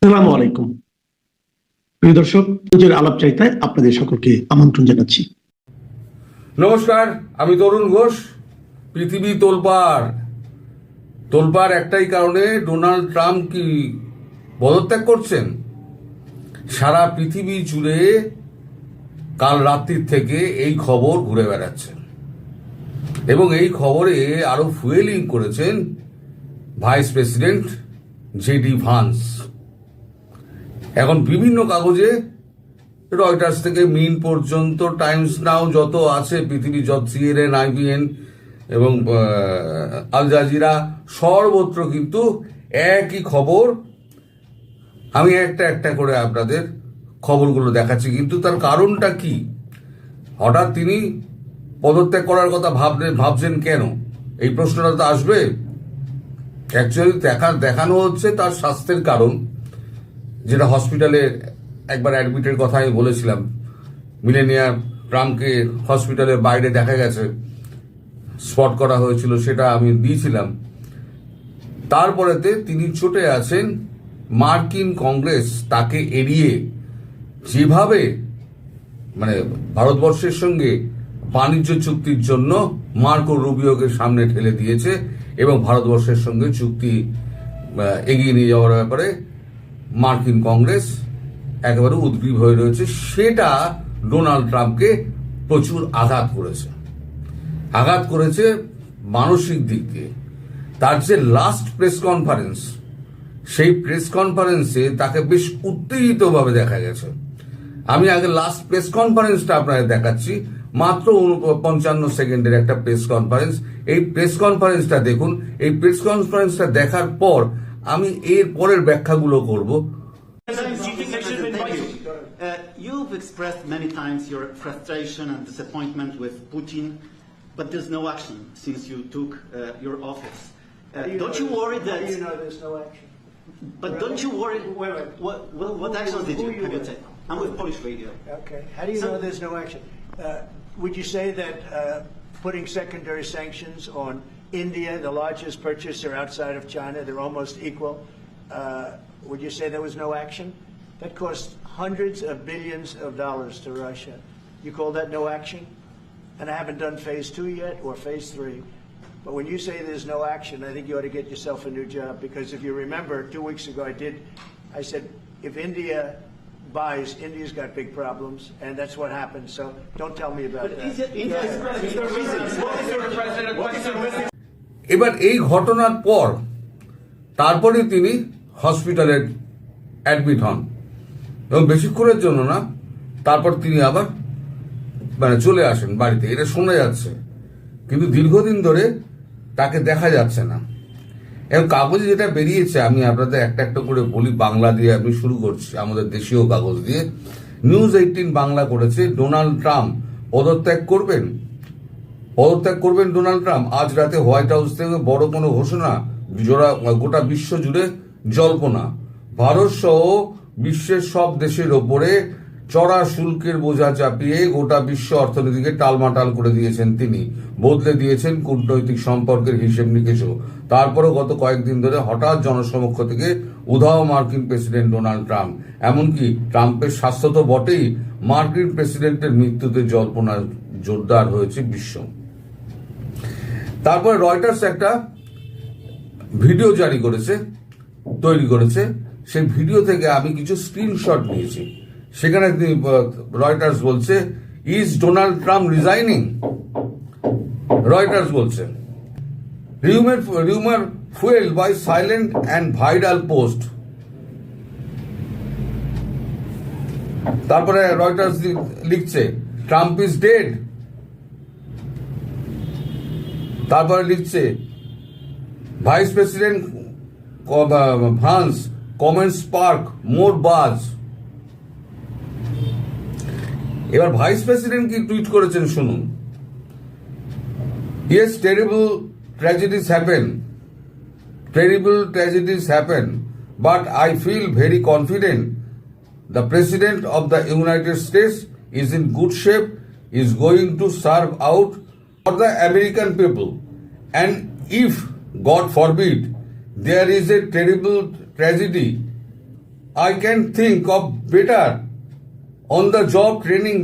আসসালামু আলাইকুম প্রিয় দর্শক, নিজের আলাপচারিতায় আপনাদের সকলকে আমন্ত্রণ জানাচ্ছি। নমস্কার, আমি তরুণ ঘোষ। পৃথিবী তোলপাড় একটাই কারণে, ডোনাল্ড ট্রাম্প কি পদত্যাগ করছেন? সারা পৃথিবী জুড়ে কাল রাত্রির থেকে এই খবর ঘুরে বেড়াচ্ছে এবং এই খবরে আরো ফুয়েলিং করেছেন ভাইস প্রেসিডেন্ট জেডি ভান্স। এখন বিভিন্ন কাগজে, রয়টার্স থেকে মিন পর্যন্ত, টাইমস নাও যত আছে পৃথিবী, যত সিএনএন, আইবিএন এবং আল জাজিরা, সর্বত্র কিন্তু একই খবর। আমি একটা একটা করে আপনাদের খবরগুলো দেখাচ্ছি, কিন্তু তার কারণটা কি? হঠাৎ তিনি পদত্যাগ করার কথা ভাবছেন কেন? এই প্রশ্নটা তো আসবে। অ্যাকচুয়ালি দেখানো হচ্ছে তার স্বাস্থ্যের কারণ, যেটা হসপিটালে একবার অ্যাডমিটের কথা আমি বলেছিলাম। মিলেনিয়া ট্রাম্পকে হসপিটালের বাইরে দেখা গেছে, স্পট করা হয়েছিল, সেটা আমি দিয়েছিলাম। তারপরেতে তিনি চটে আছেন মার্কিন কংগ্রেস তাকে এড়িয়ে, যেভাবে ভারতবর্ষের সঙ্গে বাণিজ্য চুক্তির জন্য মার্কো রুবিওকে সামনে ঠেলে দিয়েছে এবং ভারতবর্ষের সঙ্গে চুক্তি এগিয়ে নিয়ে যাওয়ার ব্যাপারে মার্কিন কংগ্রেস একেবারে উদ্গ্রীব হয়ে রয়েছে। সেটা ডোনাল্ড ট্রাম্পকে প্রচুর আঘাত করেছে মানসিক দিক দিয়ে। তার যে লাস্ট প্রেস কনফারেন্স, সেই প্রেস কনফারেন্সে তাকে বেশ উত্তেজিতভাবে দেখা গেছে। আমি আগে লাস্ট প্রেস কনফারেন্সটা আপনাদের দেখাচ্ছি, মাত্র 55 সেকেন্ডের একটা প্রেস কনফারেন্স। এই প্রেস কনফারেন্সটা দেখুন। এই প্রেস কনফারেন্সটা দেখার পর আমি এর পরের ব্যাখ্যাগুলো করব। You've expressed many times your frustration and disappointment with Putin, but there's no action since you took your office. Don't you worry that? How do you know there's no action? But don't you worry? Wait. What actions did you have you taken? I'm with Polish Radio. Okay. How do you know there's no action? Would you say that putting secondary sanctions on India, the largest purchaser outside of China, they're almost equal? Would you say there was no action? That cost hundreds of billions of dollars to Russia. You call that no action? And I haven't done phase 2 yet or phase 3. But when you say there's no action, I think you ought to get yourself a new job, because if you remember 2 weeks ago I said if India buys, India's got big problems, and that's what happened. So don't tell me about that. এবার এই ঘটনার পর তারপরে তিনি হসপিটালে admit হন এবং বেশিক্ষণের জন্য না, তারপর তিনি আবার চলে আসেন বাড়িতে। এটা শোনা যাচ্ছে, কিন্তু দীর্ঘদিন ধরে তাকে দেখা যাচ্ছে না। এবং কাগজে যেটা বেরিয়েছে, আমি আপনাদের একটা একটা করে বলি। বাংলা দিয়ে আমি শুরু করছি, আমাদের দেশীয় কাগজ দিয়ে। নিউজ 18 বাংলা করেছে, ডোনাল্ড ট্রাম্প পদত্যাগ করবেন ডোনাল্ড ট্রাম্প। আজ রাতে হোয়াইট হাউস থেকে বড় কোনো ঘোষণা, গোটা বিশ্ব জুড়ে জল্পনা। ভারত সহ বিশ্বের সব দেশের ওপরে চড়া শুল্কের বোঝা চাপিয়ে গোটা বিশ্ব অর্থনীতিকে টালমাটাল করে দিয়েছেন তিনি। বদলে দিয়েছেন কূটনৈতিক সম্পর্কের হিসেব নিকেশও। তারপরে গত কয়েকদিন ধরে হঠাৎ জনসমক্ষ থেকে উধাও মার্কিন প্রেসিডেন্ট ডোনাল্ড ট্রাম্প। এমনকি ট্রাম্পের স্বাস্থ্য তো বটেই, মার্কিন প্রেসিডেন্টের মৃত্যুতে জল্পনা জোরদার হয়েছে বিশ্ব। তারপরে রয়টার্স একটা ভিডিও তৈরি করেছে। সেই ভিডিও থেকে আমি কিছু স্ক্রিনশট নিয়েছি। সেখানে রয়টার্স বলছে, is Donald Trump resigning? Reuters বলছে, rumour fuel by silent and viral post. তারপরে রয়টার্স লিখছে, ট্রাম্প ইজ ডেড। তারপরে লিখছে, vice president Vance comments spark more buzz. এবার ভাইস প্রেসিডেন্ট কি টুইট করেছেন শুনুন। Yes, terrible tragedies happen, but I feel very confident the President of the United States is in good shape, is going to serve out for the American people. And if, God forbid, there is a terrible tragedy I can think of better on the job training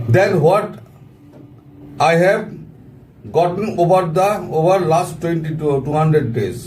than what I have gotten over last 200 days.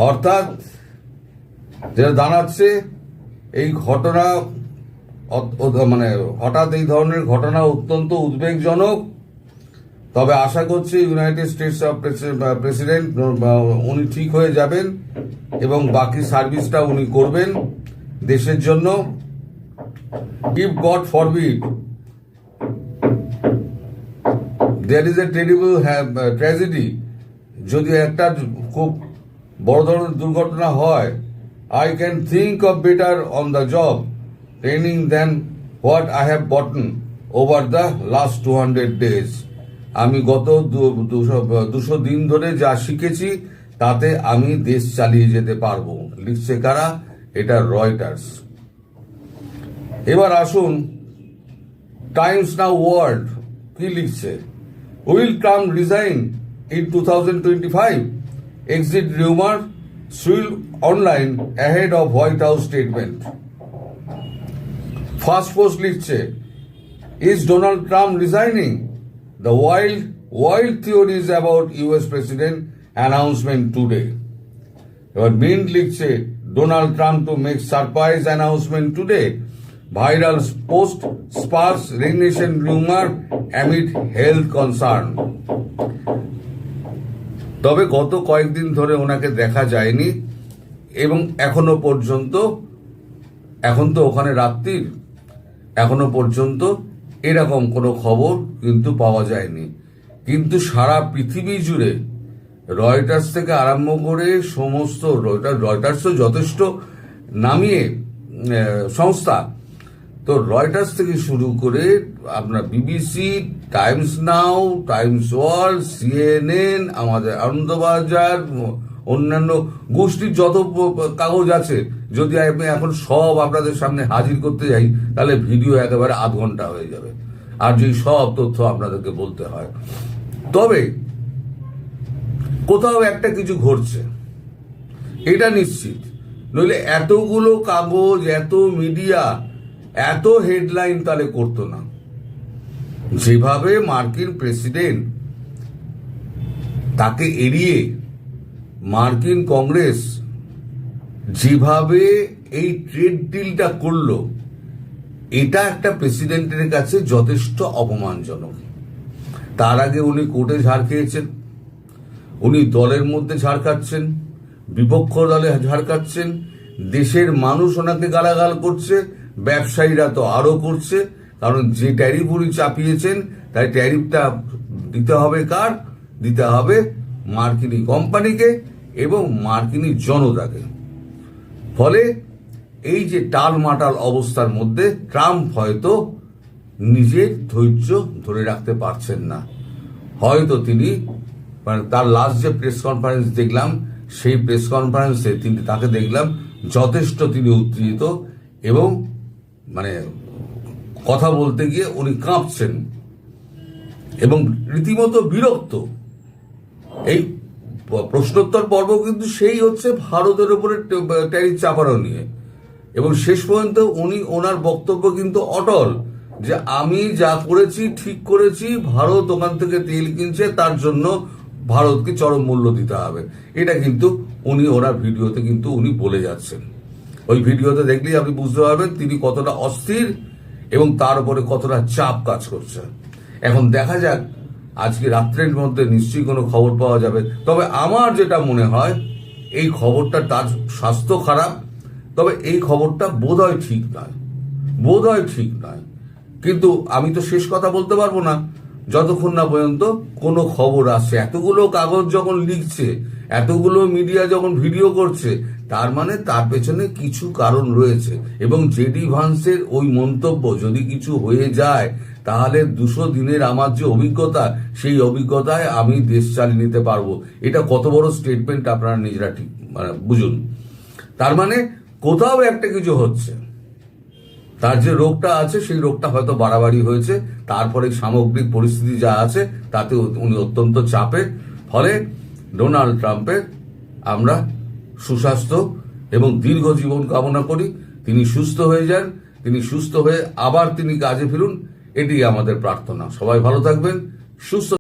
অর্থাৎ যেটা দাঁড়াচ্ছে এই ঘটনা মানে হঠাৎ এই ধরনের ঘটনা অত্যন্ত উদ্বেগজনক। তবে আশা করছি ইউনাইটেড স্টেটস অফ প্রেসিডেন্ট উনি ঠিক হয়ে যাবেন এবং বাকি সার্ভিসটা উনি করবেন দেশের জন্য। If God forbid there is a terrible tragedy, যদি একটা খুব বড় ধরনের দুর্ঘটনা হয়, I can think of better on the job training than what I have gotten over the last 200 days. আমি গত 200 দিন ধরে যা শিখেছি তাতে আমি দেশ চালিয়ে যেতে পারবো। লিখছে কারা? এটা রয়টার্স। এবার আসুন টাইমস নাও ওয়ার্ল্ড কি লিখছে। Will Trump resign in 2025? Exit rumour swirl online ahead of White House statement. Firstpost লিখছে, is Donald Trump resigning? The wild theories about US President announcement today. এবার মিন্ট লিখছে, Donald Trump to make surprise announcement today. Viral post sparks resignation rumor amid health concern. তবে গত কয়েকদিন ধরে ওনাকে দেখা যায়নি এবং এখনো পর্যন্ত, এখন তো ওখানে রাত্রির, এখনো পর্যন্ত এরকম কোনো খবর কিন্তু পাওয়া যায়নি। কিন্তু সারা পৃথিবী জুড়ে রয়টার্স থেকে আরম্ভ করে সমস্ত রয়টার্সও যথেষ্ট নামিয়ে সংস্থা, তো রয়টার্স থেকে শুরু করে আপনার বিবিসি, টাইমস নাও, টাইমস ওয়ার্ল্ড, সিএনএন, আমাদের আনন্দবাজার, অন্যান্য গোষ্ঠীর যত কাগজ আছে, যদি আমি এখন সব আপনাদের সামনে হাজির করতে যাই তাহলে ভিডিও একেবারে আধ ঘন্টা হয়ে যাবে, আর যে সব তথ্য আপনাদেরকে বলতে হয়। তবে কোথাও একটা কিছু ঘটছে, এটা নিশ্চিত। নইলে এতগুলো কাগজ, এত মিডিয়া, এত হেডলাইন তাহলে করতো না। যেভাবে মার্কিন প্রেসিডেন্ট তাকে এড়িয়ে মার্কিন কংগ্রেস যেভাবে এই ট্রেড ডিলটা করলো, এটা একটা প্রেসিডেন্টের কাছে যথেষ্ট অপমানজনক। তার আগে উনি কোর্টে ঝাড় খেয়েছেন, উনি দলের মধ্যে ঝাড় খাচ্ছেন, বিপক্ষ দলে ঝাড় খাচ্ছেন, দেশের মানুষ ওনাকে গালাগাল করছে, ব্যবসায়ীরা তো আরো করছে। কারণ যে ট্যারিফ উনি চাপিয়েছেন, তাই ট্যারিফটা দিতে হবে কার? দিতে হবে মার্কিনী কোম্পানিকে এবং মার্কিনী জনতাকে। ফলে এই যে টালমাটাল অবস্থার মধ্যে ট্রাম্প হয়তো নিজের ধৈর্য ধরে রাখতে পারছেন না। হয়তো তিনি মানে তার লাস্ট যে প্রেস কনফারেন্স দেখলাম, সেই প্রেস কনফারেন্সে তাকে দেখলাম যথেষ্ট তিনি উত্তেজিত এবং মানে কথা বলতে গিয়ে উনি কাঁপছেন এবং রীতিমতো বিরক্ত। এই প্রশ্নোত্তর পর্ব কিন্তু সেই হচ্ছে ভারতের উপরে ট্যারিফ চাপানো নিয়ে, এবং শেষ পর্যন্ত উনি ওনার বক্তব্য কিন্তু অটল যে আমি যা করেছি ঠিক করেছি, ভারত ওখান থেকে তেল কিনছে, তার জন্য ভারতকে চরম মূল্য দিতে হবে। এটা কিন্তু উনি ওনার ভিডিওতে কিন্তু উনি বলে যাচ্ছেন। ওই ভিডিওতে দেখলেই আপনি বুঝতে পারবেন তিনি কতটা অস্থির এবং তার উপরে কতটা চাপ কাজ করছে। এখন দেখা যাক আজকে রাত্রের মধ্যে নিশ্চয়ই কোনো খবর পাওয়া যাবে। তবে আমার যেটা মনে হয় এই খবরটা, তার স্বাস্থ্য খারাপ, তবে এই খবরটা বোধহয় ঠিক নয়। কিন্তু আমি তো শেষ কথা বলতে পারবো না যতক্ষণ না পর্যন্ত কোনো খবর আসছে। এতগুলো কাগজ যখন লিখছে, এতগুলো মিডিয়া যখন ভিডিও করছে, তার মানে তার পেছনে কিছু কারণ রয়েছে। এবং জেডি ভান্সের ওই মন্তব্য যদি কিছু হয়ে যায়, তাহলে 200 দিনের আমার যে অভিজ্ঞতা, সেই অভিজ্ঞতায় আমি দেশ চালিয়ে নিতে পারবো। এটা কত বড় স্টেটমেন্ট আপনারা নিজেরা ঠিক বুঝুন। তার মানে কোথাও একটা কিছু হচ্ছে, তার যে রোগটা আছে সেই রোগটা হয়তো বাড়াবাড়ি হয়েছে, তারপরে সামগ্রিক পরিস্থিতি যা আছে তাতে উনি অত্যন্ত চাপে। ফলে ডোনাল্ড ট্রাম্পের আমরা সুস্বাস্থ্য এবং দীর্ঘ জীবন কামনা করি। তিনি সুস্থ হয়ে যান, তিনি সুস্থ হয়ে আবার তিনি কাজে ফিরুন, এটি আমাদের প্রার্থনা। সবাই ভালো থাকবেন, সুস্থ